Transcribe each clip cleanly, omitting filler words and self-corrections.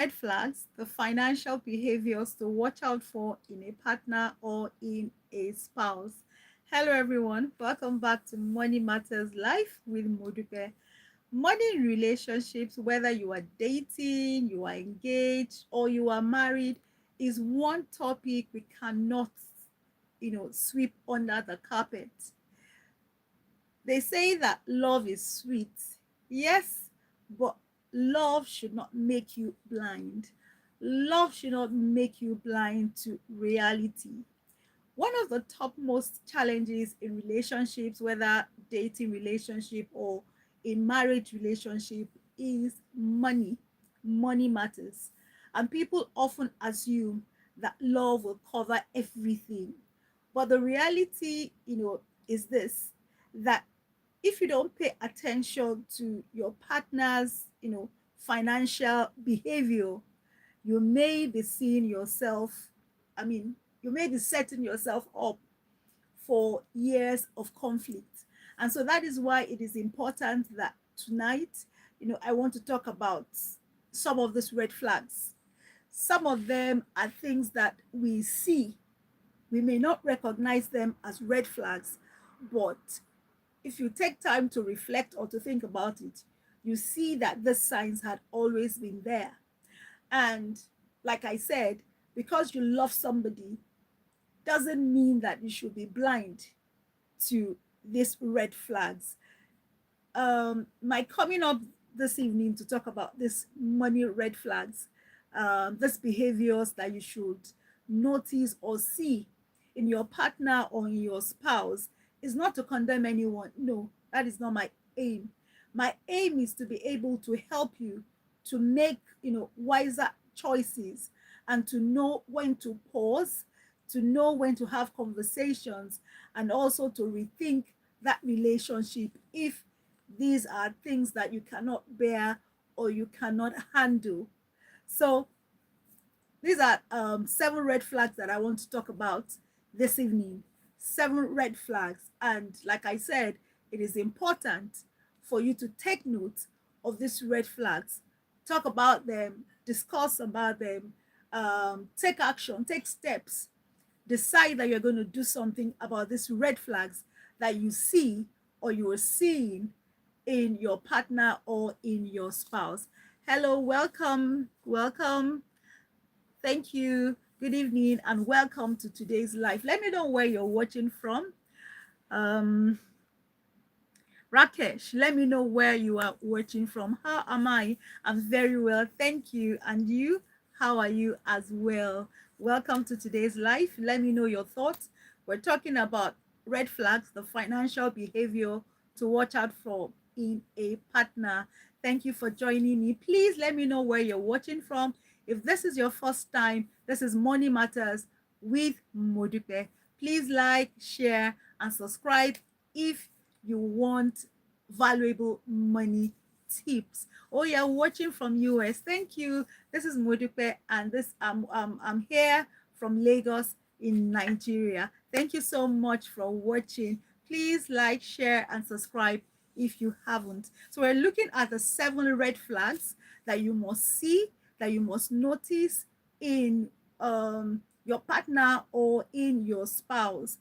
red flags, the financial behaviors to watch out for in a partner or in a spouse. Hello, everyone. Welcome back to Money Matters Life with Modupe. Money in relationships, whether you are dating, you are engaged, or you are married, is one topic we cannot, sweep under the carpet. They say that love is sweet. Yes, but love should not make you blind. Love should not make you blind to reality. One of the topmost challenges in relationships, whether dating relationship or in marriage relationship, is money. Money matters. And people often assume that love will cover everything. But the reality, is this, that if you don't pay attention to your partner's, financial behavior, you may be seeing yourself, I mean, you may be setting yourself up for years of conflict. And so that is why it is important that tonight, I want to talk about some of these red flags. Some of them are things that we see. We may not recognize them as red flags, but if you take time to reflect or to think about it, you see that the signs had always been there. And like I said, because you love somebody doesn't mean that you should be blind to these red flags. My coming up this evening to talk about this money red flags, these behaviors that you should notice or see in your partner or in your spouse is not to condemn anyone. No, that is not my aim. My aim is to be able to help you to make, wiser choices and to know when to pause, to know when to have conversations, and also to rethink that relationship if these are things that you cannot bear or you cannot handle. So these are 7 red flags that I want to talk about this evening. 7 red flags. And like I said, it is important for you to take note of these red flags, talk about them, discuss about them, take action, take steps, decide that you're going to do something about these red flags that you see or you are seeing in your partner or in your spouse. Hello, welcome, welcome. Thank you. Good evening and welcome to today's live. Let me know where you're watching from. Um, Rakesh, let me know where you are watching from. How am I? I'm very well. Thank you. And you? How are you as well? Welcome to today's live. Let me know your thoughts. We're talking about red flags, the financial behavior to watch out for in a partner. Thank you for joining me. Please let me know where you're watching from. If this is your first time, this is Money Matters with Modupe. Please like, share, and subscribe if you want valuable money tips. Oh, you're watching from US. Thank you. This is Modupe, and I'm here from Lagos in Nigeria. Thank you so much for watching. Please like, share, and subscribe if you haven't. So we're looking at the 7 red flags that you must see, that you must notice in your partner or in your spouse.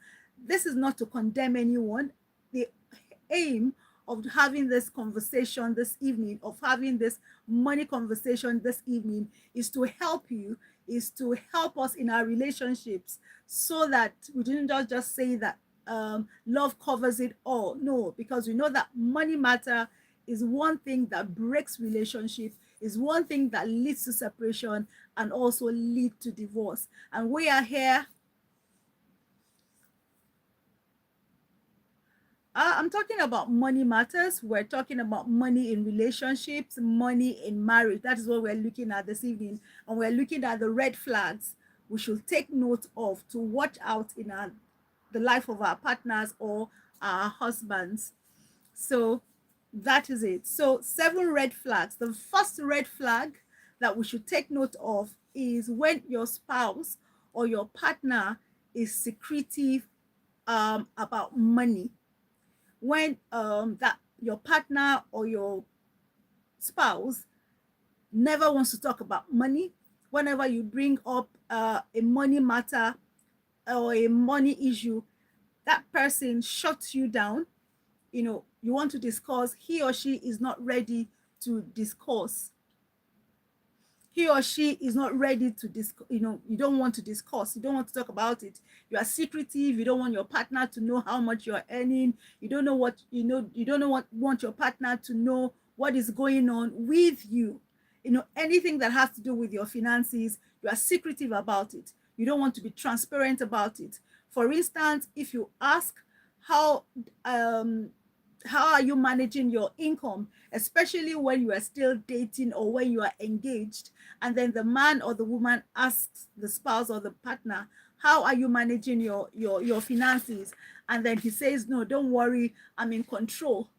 This is not to condemn anyone. The aim of having this conversation this evening, of having this money conversation this evening, is to help you, is to help us in our relationships so that we didn't just say that love covers it all. No, because we know that money matter is one thing that breaks relationships, is one thing that leads to separation and also lead to divorce. And we are here. I'm talking about money matters. We're talking about money in relationships, money in marriage. That is what we're looking at this evening. And we're looking at the red flags we should take note of to watch out in the life of our partners or our husbands. So that is it. So 7 red flags. The first red flag that we should take note of is when your spouse or your partner is secretive about money. When that your partner or your spouse never wants to talk about money. Whenever you bring up a money matter or a money issue, that person shuts you down. You want to discuss, he or she is not ready to discuss. He or she is not ready to discuss. You don't want to discuss, you don't want to talk about it. You are secretive, you don't want your partner to know how much you're earning. You don't know what want your partner to know what is going on with you. Anything that has to do with your finances, you are secretive about it. You don't want to be transparent about it. For instance, if you ask how um how are you managing your income, especially when you are still dating or when you are engaged, and then the man or the woman asks the spouse or the partner, how are you managing your finances, and then he says, no, don't worry, I'm in control.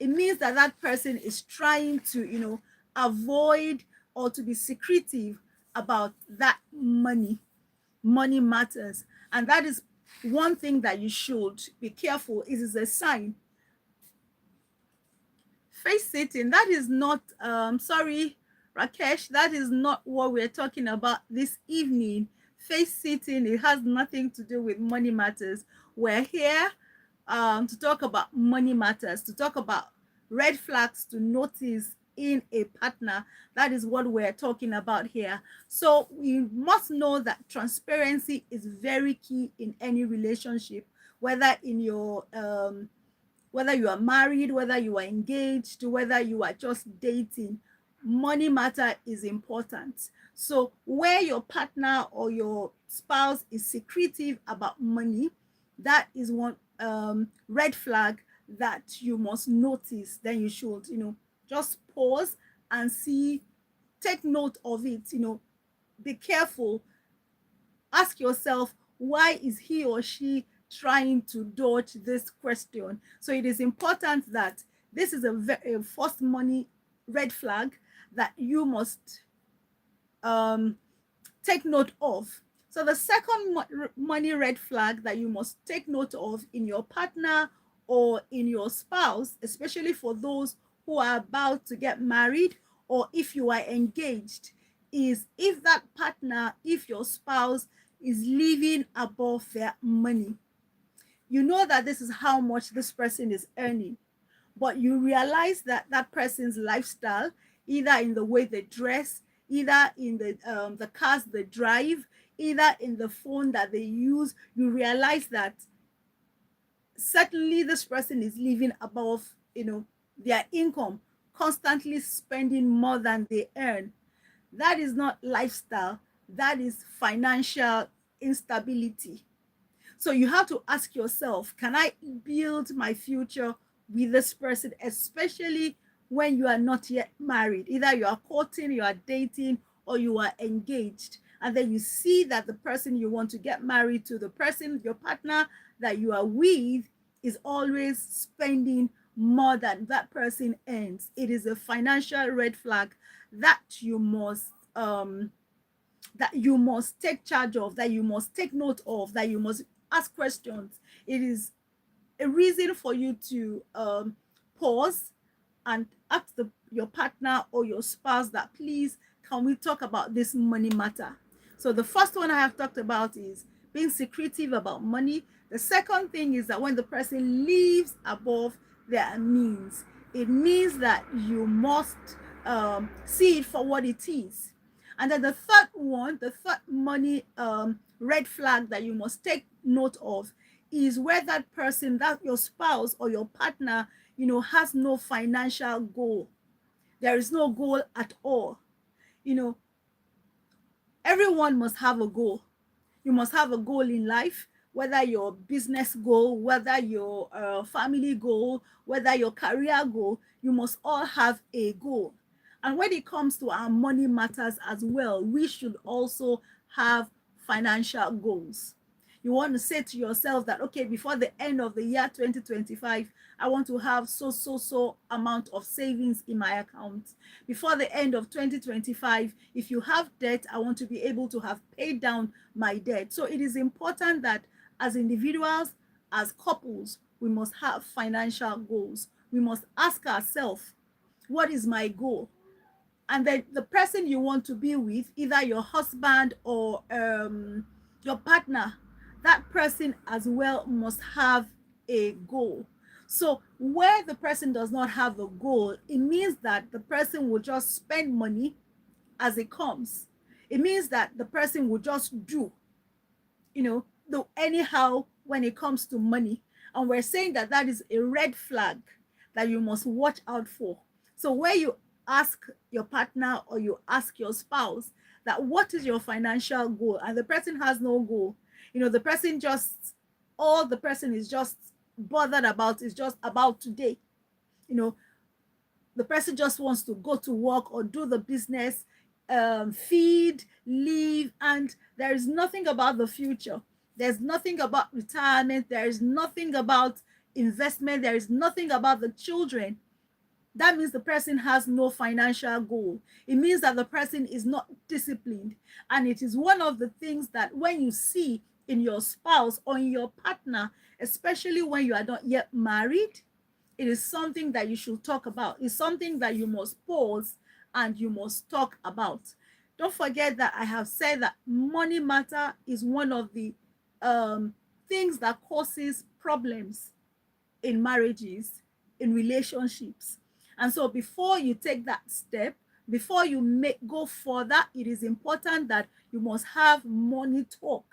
It means that that person is trying to avoid or to be secretive about that money matters. And that is one thing that you should be careful. It is a sign. Face sitting, that is not sorry, Rakesh, that is not what we're talking about this evening. Face sitting, it has nothing to do with money matters. We're here to talk about money matters, to talk about red flags to notice in a partner. That is what we're talking about here. So we must know that transparency is very key in any relationship, whether in your whether you are married, whether you are engaged, whether you are just dating. Money matter is important. So where your partner or your spouse is secretive about money, that is one red flag that you must notice. Then you should just pause and see, take note of it. Be careful. Ask yourself, why is he or she trying to dodge this question? So it is important that this is a first money red flag that you must um, take note of. So the second money red flag that you must take note of in your partner or in your spouse, especially for those who are about to get married or if you are engaged, is if that partner, if your spouse is living above their money. You know that this is how much this person is earning, but you realize that that person's lifestyle, either in the way they dress, either in the cars they drive, either in the phone that they use, you realize that certainly this person is living above their income, constantly spending more than they earn. That is not lifestyle, that is financial instability. So you have to ask yourself, can I build my future with this person, especially when you are not yet married? Either you are courting, you are dating, or you are engaged. And then you see that the person you want to get married to, the person, your partner that you are with, is always spending more than that person earns. It is a financial red flag that you must take charge of, that you must take note of, that you must ask questions. It is a reason for you to pause and ask your partner or your spouse that, please, can we talk about this money matter? So the first one I have talked about is being secretive about money. The second thing is that when the person lives above their means, it means that you must see it for what it is. And then the third one, the third money red flag that you must take note of, is where that person, that your spouse or your partner, has no financial goal. There is no goal at all. You know, everyone must have a goal. You must have a goal in life, whether your business goal, whether your family goal, whether your career goal. You must all have a goal. And when it comes to our money matters as well, we should also have financial goals. You want to say to yourself that, okay, before the end of the year 2025, I want to have so amount of savings in my account. Before the end of 2025, if you have debt, I want to be able to have paid down my debt. So it is important that as individuals, as couples, we must have financial goals. We must ask ourselves, what is my goal? And then the person you want to be with, either your husband or your partner, that person as well must have a goal. So where the person does not have a goal, it means that the person will just spend money as it comes. It means that the person will just do, the anyhow when it comes to money. And we're saying that that is a red flag that you must watch out for. So where you ask your partner or you ask your spouse that what is your financial goal, and the person has no goal, the person just, all the person is just bothered about is just about today. you know the person just wants to go to work or do the business, feed, live, and there is nothing about the future. There's nothing about retirement. There is nothing about investment. There is nothing about the children. That means the person has no financial goal. It means that the person is not disciplined. And it is one of the things that when you see in your spouse or in your partner, especially when you are not yet married, it is something that you should talk about. It's something that you must pause and you must talk about. Don't forget that I have said that money matter is one of the things that causes problems in marriages, in relationships. And so before you take that step, before you go further, it is important that you must have money talk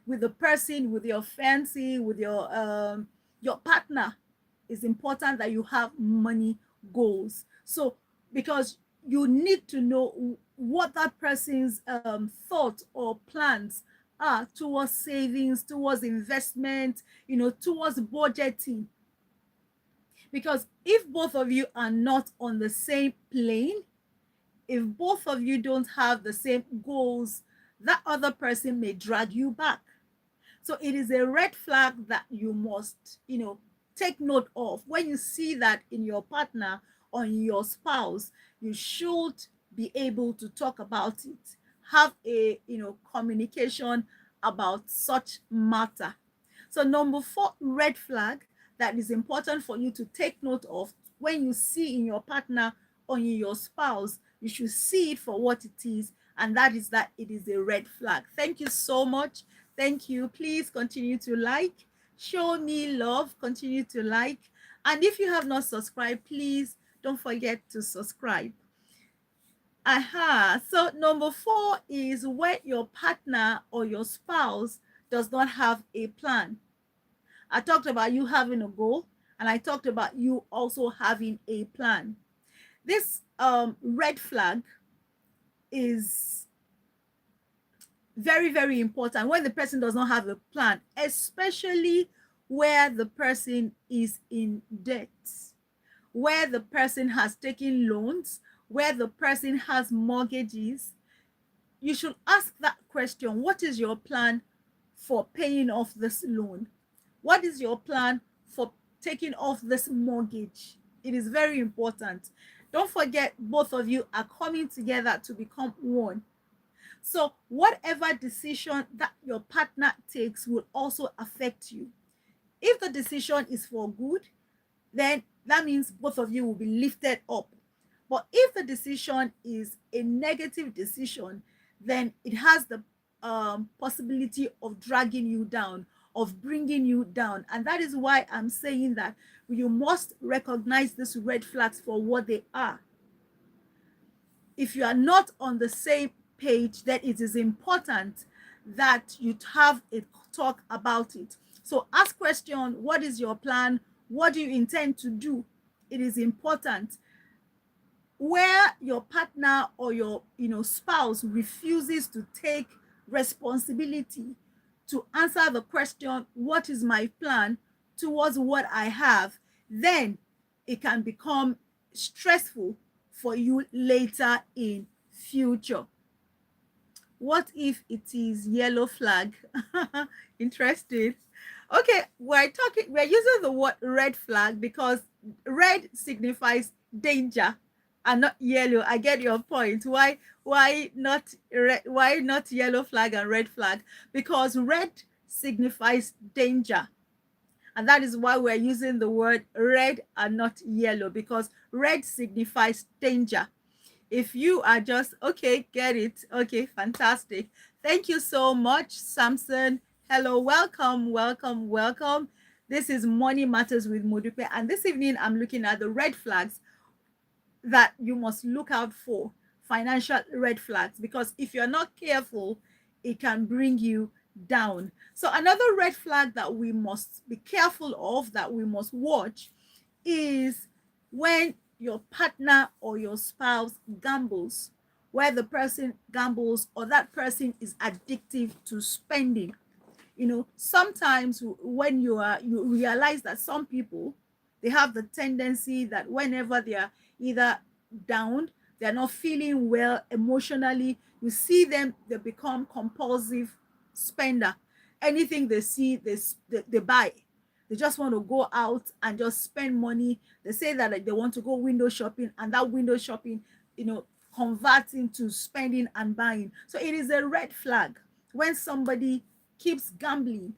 with the person, with your fiancé, with your partner. It's important that you have money goals. So because you need to know what that person's thought or plans are towards savings, towards investment, towards budgeting. Because if both of you are not on the same plane, if both of you don't have the same goals, that other person may drag you back. So it is a red flag that you must, take note of. When you see that in your partner or in your spouse, you should be able to talk about it. Have a, communication about such matter. So number 4 red flag that is important for you to take note of when you see in your partner or in your spouse, you should see it for what it is, and that is that it is a red flag. Thank you so much. Thank you. Please continue to like, show me love, continue to like. And if you have not subscribed, please don't forget to subscribe. So number 4 is where your partner or your spouse does not have a plan. I talked about you having a goal, and I talked about you also having a plan. This red flag is very, very important when the person does not have a plan, especially where the person is in debt, where the person has taken loans, where the person has mortgages. You should ask that question: what is your plan for paying off this loan? What is your plan for taking off this mortgage? It is very important. Don't forget, both of you are coming together to become one. So whatever decision that your partner takes will also affect you. If the decision is for good, then that means both of you will be lifted up. But if the decision is a negative decision, then it has the possibility of dragging you down, of bringing you down. And that is why I'm saying that you must recognize these red flags for what they are. If you are not on the same page, then it is important that you have a talk about it. So ask question: what is your plan? What do you intend to do? It is important. Where your partner or your spouse refuses to take responsibility to answer the question, what is my plan towards what I have, then it can become stressful for you later in future. What if it is yellow flag? Interesting. Okay, we're using the word red flag because red signifies danger and not yellow. I get your point. Why not red? Why not yellow flag and red flag? Because red signifies danger. And that is why we're using the word red and not yellow, because red signifies danger. If you are just okay, get it. Okay, fantastic. Thank you so much, Samson. Hello, welcome, welcome, welcome. This is Money Matters with Modupe, and this evening I'm looking at the red flags that you must look out for, financial red flags, because if you're not careful, it can bring you down. So, another red flag that we must be careful of, that we must watch, is when your partner or your spouse gambles, where the person gambles or that person is addictive to spending. Sometimes when you realize that some people, they have the tendency that whenever they are either down, they're not feeling well emotionally, you see them, they become compulsive spender. Anything they see, they buy. They just want to go out and just spend money. They say that, like, they want to go window shopping, and that window shopping, you know converts into spending and buying. So it is a red flag when somebody keeps gambling,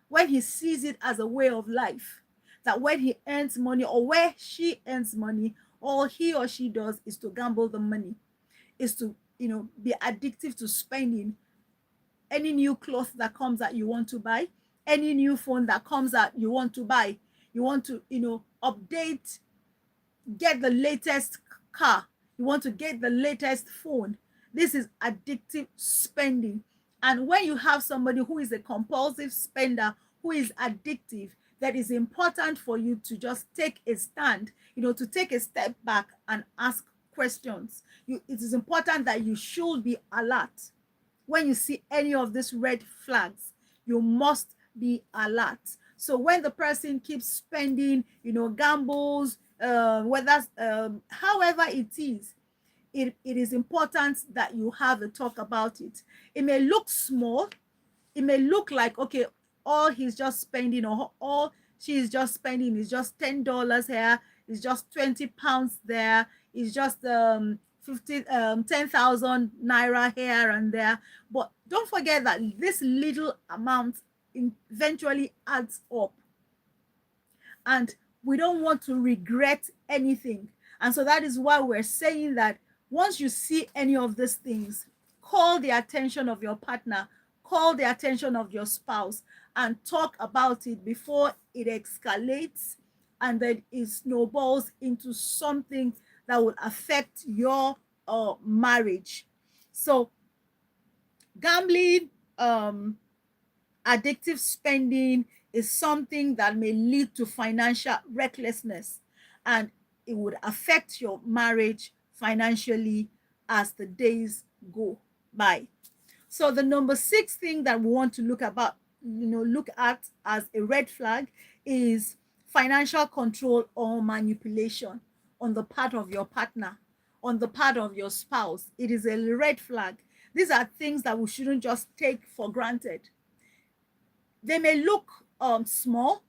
when he sees it as a way of life, that when he earns money or where she earns money, all he or she does is to gamble the money, is to be addictive to spending. Any new cloth that comes out, you want to buy. Any new phone that comes out, you want to buy. You want to update, get the latest car. You want to get the latest phone. This is addictive spending. And when you have somebody who is a compulsive spender, who is addictive, that is important for you to just take a stand, to take a step back and ask questions. It is important that you should be alert. When you see any of these red flags, you must be alert. So when the person keeps spending, gambles, whether however it is, it is important that you have a talk about it. It may look small, it may look like, okay, all he's just spending or all she is just spending is just $10 here, is just 20 pounds there, is just 10,000 naira here and there. But don't forget that this little amount eventually adds up, and we don't want to regret anything. And so that is why we're saying that once you see any of these things, call the attention of your partner, call the attention of your spouse, and talk about it before it escalates and then it snowballs into something that will affect your marriage. So, gambling, addictive spending is something that may lead to financial recklessness, and it would affect your marriage financially as the days go by. So the number 6 thing that we want to look at as a red flag is financial control or manipulation on the part of your partner, on the part of your spouse. It is a red flag. These are things that we shouldn't just take for granted. They may look small.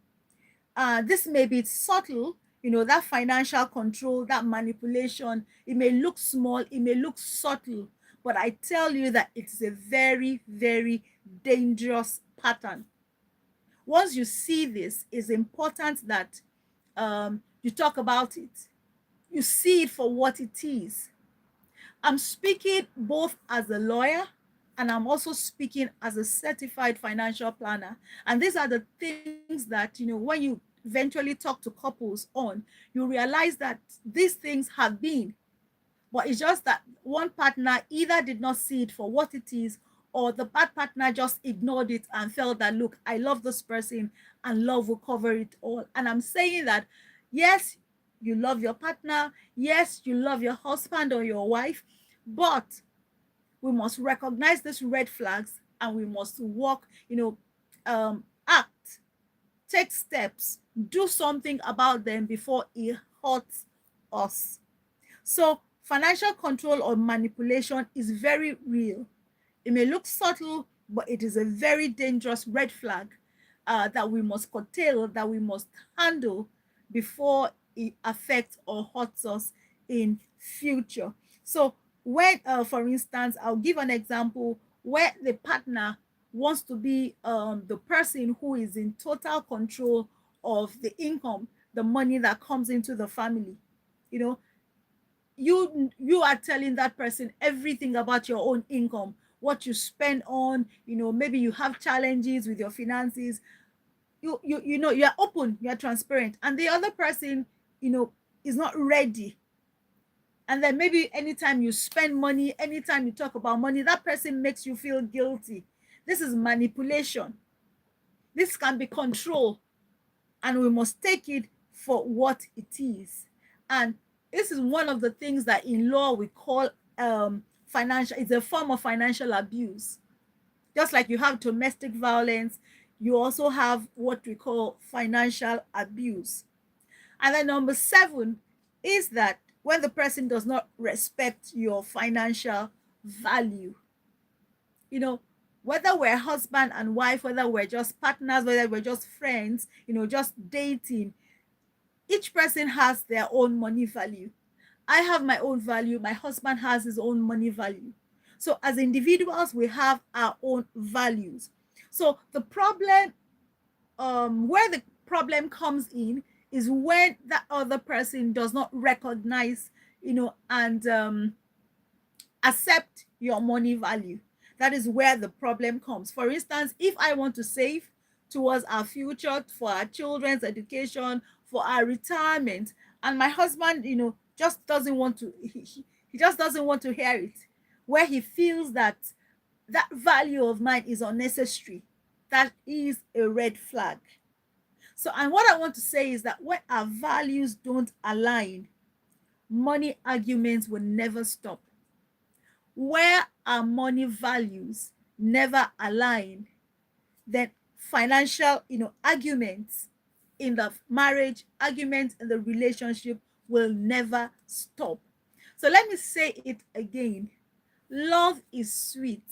This may be subtle, that financial control, that manipulation. It may look small, it may look subtle, but I tell you that it's a very, very dangerous pattern. Once you see this, it's important that you talk about it. You see it for what it is. I'm speaking both as a lawyer and I'm also speaking as a certified financial planner. And these are the things that, when you eventually talk to couples on, you realize that these things have been, but it's just that one partner either did not see it for what it is, or the bad partner just ignored it and felt that, look, I love this person and love will cover it all. And I'm saying that, yes, you love your partner, yes, you love your husband or your wife, but we must recognize these red flags and we must work, act, take steps, do something about them before it hurts us. So, financial control or manipulation is very real. It may look subtle, but it is a very dangerous red flag that we must curtail, that we must handle before it affects or hurts us in future. So, when, for instance, I'll give an example where the partner wants to be the person who is in total control of the income, the money that comes into the family. You know, you are telling that person everything about your own income, what you spend on, maybe you have challenges with your finances. You're open, you're transparent, and the other person is not ready. And then maybe anytime you spend money, anytime you talk about money, that person makes you feel guilty. This is manipulation. This can be control, and we must take it for what it is. And this is one of the things that in law we call financial. It's a form of financial abuse. Just like you have domestic violence, you also have what we call financial abuse. And then number 7 is that when the person does not respect your financial value. Whether we're husband and wife, whether we're just partners, whether we're just friends, just dating, each person has their own money value. I have my own value, my husband has his own money value. So as individuals, we have our own values. So the problem, where the problem comes in, is when that other person does not recognize, and accept your money value. That is where the problem comes. For instance, if I want to save towards our future, for our children's education, for our retirement, and my husband, just doesn't want to, he just doesn't want to hear it, where he feels that that value of mine is unnecessary, that is a red flag. So, and what I want to say is that when our values don't align, money arguments will never stop. Where our money values never align, then financial, arguments in the marriage, arguments in the relationship will never stop. So let me say it again. Love is sweet.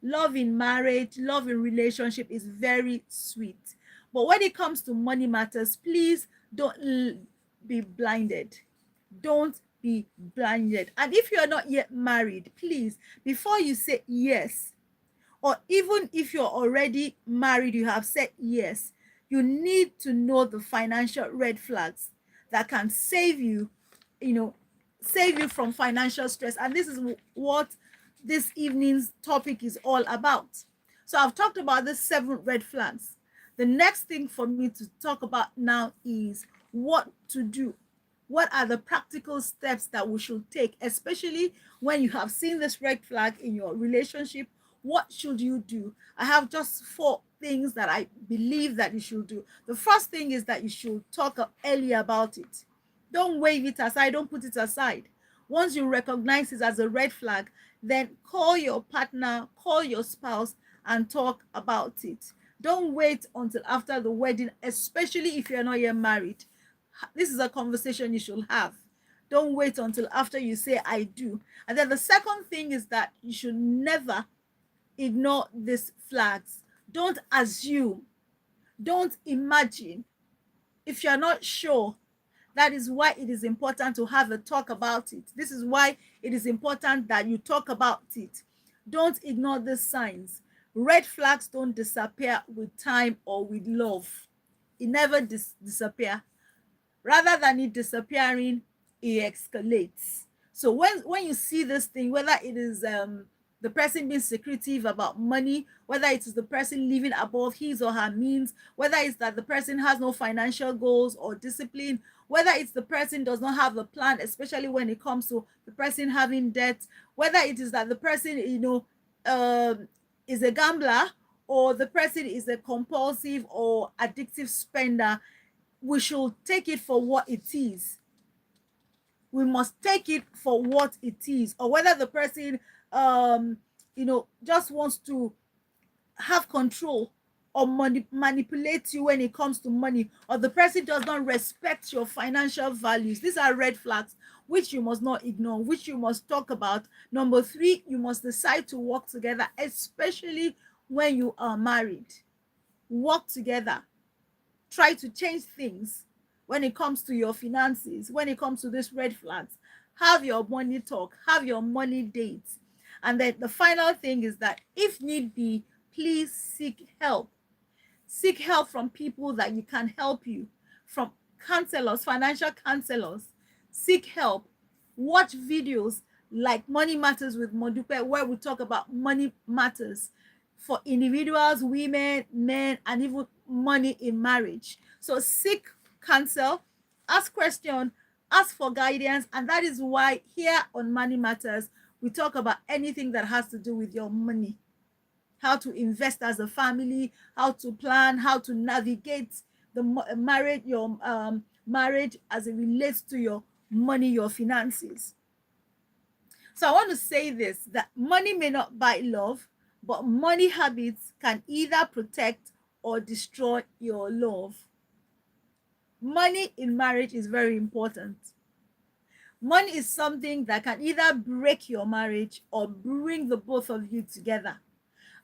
Love in marriage, love in relationship is very sweet. But when it comes to money matters, please don't be blinded. Don't be blinded. And if you are not yet married, please, before you say yes, or even if you're already married, you have said yes, you need to know the financial red flags that can save you, save you from financial stress. And this is what this evening's topic is all about. So I've talked about the 7 red flags. The next thing for me to talk about now is what to do. What are the practical steps that we should take, especially when you have seen this red flag in your relationship? What should you do? I have just 4 things that I believe that you should do. The first thing is that you should talk early about it. Don't wave it aside. Don't put it aside. Once you recognize it as a red flag, then call your partner, call your spouse, and talk about it. Don't wait until after the wedding, especially if you're not yet married. This is a conversation you should have. Don't wait until after you say I do. And then the second thing is that you should never ignore these flags. Don't assume. Don't imagine. If you're not sure, that is why it is important to have a talk about it. This is why it is important that you talk about it. Don't ignore the signs. Red flags don't disappear with time or with love. It never disappears. Rather than it disappearing, it escalates. So when you see this thing, whether it is the person being secretive about money, whether it is the person living above his or her means, whether it's that the person has no financial goals or discipline, whether it's the person does not have a plan, especially when it comes to the person having debt, whether it is that the person is a gambler, or the person is a compulsive or addictive spender, we should take it for what it is. We must take it for what it is. Or whether the person just wants to have control or manipulate you when it comes to money, or the person does not respect your financial values. These are red flags which you must not ignore, which you must talk about. Number 3, you must decide to work together, especially when you are married. Work together. Try to change things when it comes to your finances, when it comes to these red flags. Have your money talk, have your money dates. And then the final thing is that if need be, please seek help. Seek help from people that you can help you, from counselors, financial counselors. Seek help. Watch videos like Money Matters with Modupe, where we talk about money matters for individuals, women, men, and even money in marriage. So seek counsel, ask questions, ask for guidance, and that is why here on Money Matters, we talk about anything that has to do with your money, how to invest as a family, how to plan, how to navigate the marriage, your marriage as it relates to your money, your finances. So I want to say this, that money may not buy love, but money habits can either protect or destroy your love. Money in marriage is very important. Money is something that can either break your marriage or bring the both of you together.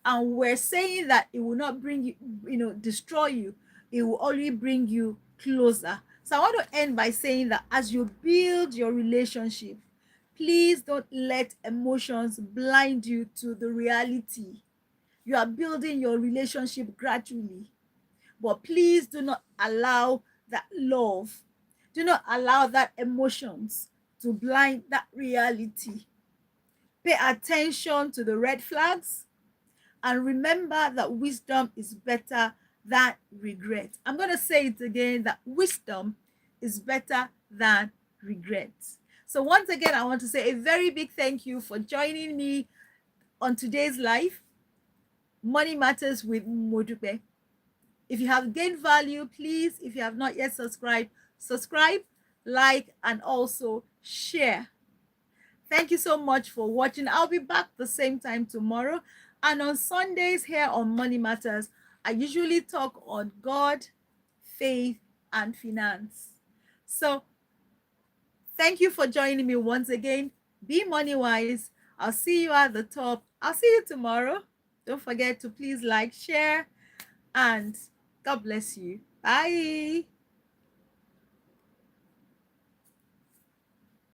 And we're saying that it will not bring you, destroy you. It will only bring you closer. So I want to end by saying that as you build your relationship, please don't let emotions blind you to the reality. You are building your relationship gradually, but please do not allow that love, do not allow that emotions to blind that reality. Pay attention to the red flags and remember that wisdom is better than regret. I'm going to say it again, that wisdom is better than regret. So once again, I want to say a very big thank you for joining me on today's live Money Matters with Modupe. If you have gained value, please, if you have not yet subscribed, subscribe, like, and also share. Thank you so much for watching. I'll be back the same time tomorrow. And on Sundays here on Money Matters, I usually talk on God, faith, and finance. So thank you for joining me once again. Be money wise. I'll see you at the top. I'll see you tomorrow. Don't forget to please like, share, and God bless you. Bye.